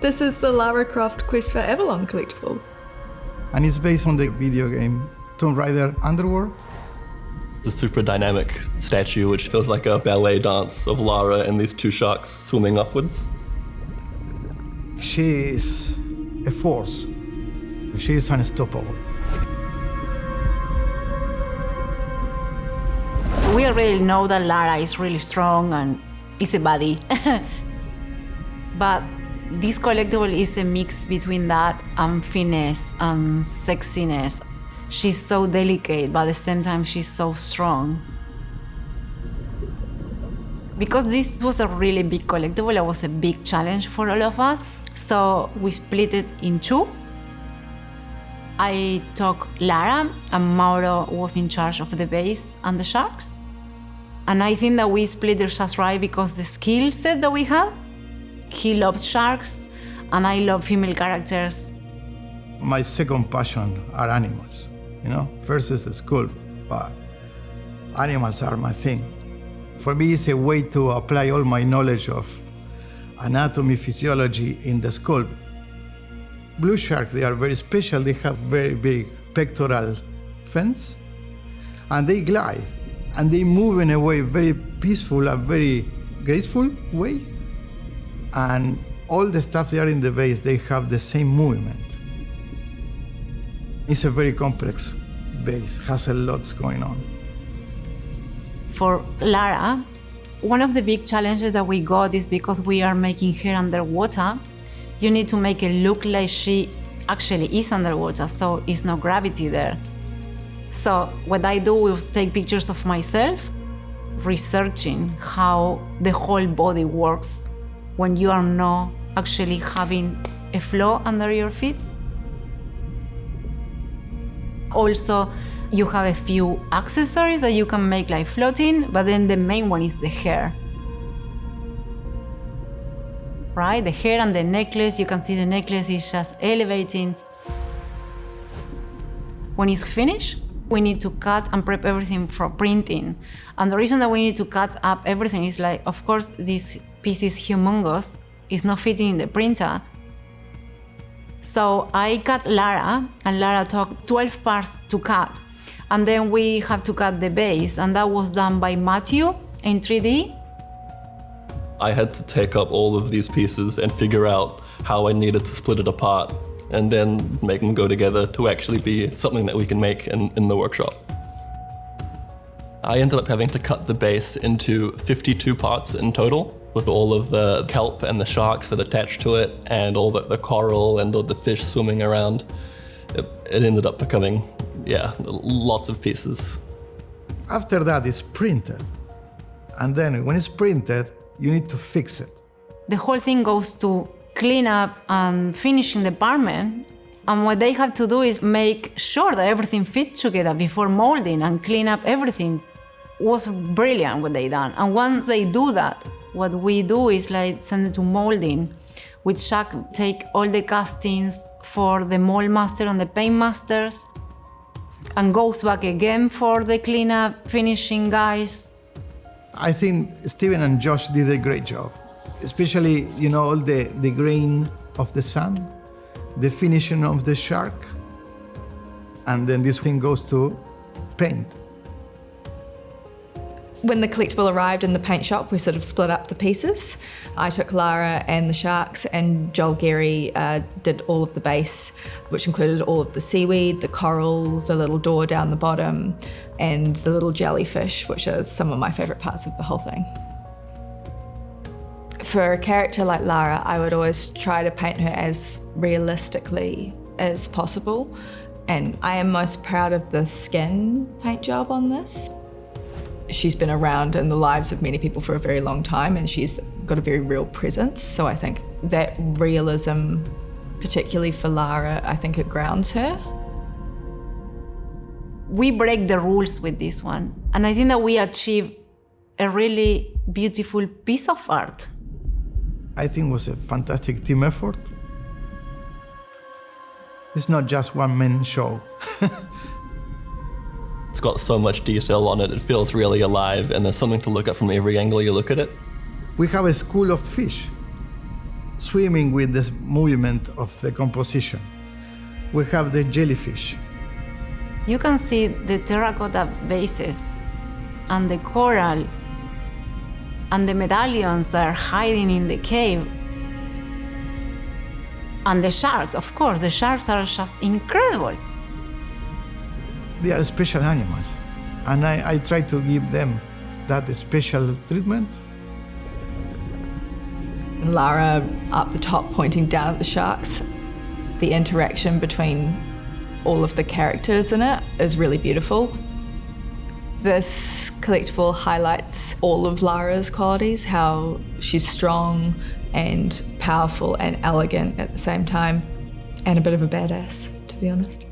This is the Lara Croft Quest for Avalon collectible. And it's based on the video game Tomb Raider Underworld. It's a super dynamic statue which feels like a ballet dance of Lara and these two sharks swimming upwards. She is a force. She is unstoppable. We already know that Lara is really strong and is a baddie. But this collectible is a mix between that and finesse and sexiness. She's so delicate, but at the same time she's so strong. Because this was a really big collectible, it was a big challenge for all of us. So we split it in two. I took Lara and Mauro was in charge of the base and the sharks. And I think that we split it just right because the skill set that we have, he loves sharks and I love female characters. My second passion are animals. First is the sculpt, but animals are my thing. For me, it's a way to apply all my knowledge of anatomy, physiology in the sculpt. Blue sharks, they are very special. They have very big pectoral fins, and they glide, and they move in a way very peaceful and very graceful way. And all the stuff there in the base, they have the same movement. It's a very complex base, has a lot going on. For Lara, one of the big challenges that we got is because we are making her underwater, you need to make it look like she actually is underwater, so it's no gravity there. So what I do is take pictures of myself, researching how the whole body works when you are not actually having a floor under your feet. Also, you have a few accessories that you can make like floating, but then the main one is the hair. Right? The hair and the necklace, you can see the necklace is just elevating. When it's finished, we need to cut and prep everything for printing. And the reason that we need to cut up everything is like, of course, this piece is humongous, it's not fitting in the printer. So I cut Lara, and Lara took 12 parts to cut. And then we have to cut the base, and that was done by Matthew in 3D. I had to take up all of these pieces and figure out how I needed to split it apart and then make them go together to actually be something that we can make in the workshop. I ended up having to cut the base into 52 parts in total, with all of the kelp and the sharks that attach to it and all the coral and all the fish swimming around. It ended up becoming, lots of pieces. After that, it's printed. And then when it's printed, you need to fix it. The whole thing goes to clean up and finishing the department. And what they have to do is make sure that everything fits together before molding and clean up everything. It was brilliant what they done. And once they do that, what we do is like send it to molding, which Jacques take all the castings for the mold master and the paint masters and goes back again for the cleanup, finishing guys. I think Steven and Josh did a great job, especially, all the grain of the sun, the finishing of the shark, and then this thing goes to paint. When the collectible arrived in the paint shop, we sort of split up the pieces. I took Lara and the sharks, and Joel Gary did all of the base, which included all of the seaweed, the corals, the little door down the bottom, and the little jellyfish, which are some of my favourite parts of the whole thing. For a character like Lara, I would always try to paint her as realistically as possible, and I am most proud of the skin paint job on this. She's been around in the lives of many people for a very long time, and she's got a very real presence. So I think that realism, particularly for Lara, I think it grounds her. We break the rules with this one. And I think that we achieve a really beautiful piece of art. I think it was a fantastic team effort. It's not just one man show. It's got so much detail on it, it feels really alive, and there's something to look at from every angle you look at it. We have a school of fish. swimming with the movement of the composition. We have the jellyfish. You can see the terracotta vases and the coral and the medallions that are hiding in the cave. And the sharks, of course, the sharks are just incredible. They are special animals, and I try to give them that special treatment. Lara up the top pointing down at the sharks. The interaction between all of the characters in it is really beautiful. This collectible highlights all of Lara's qualities, how she's strong and powerful and elegant at the same time, and a bit of a badass, to be honest.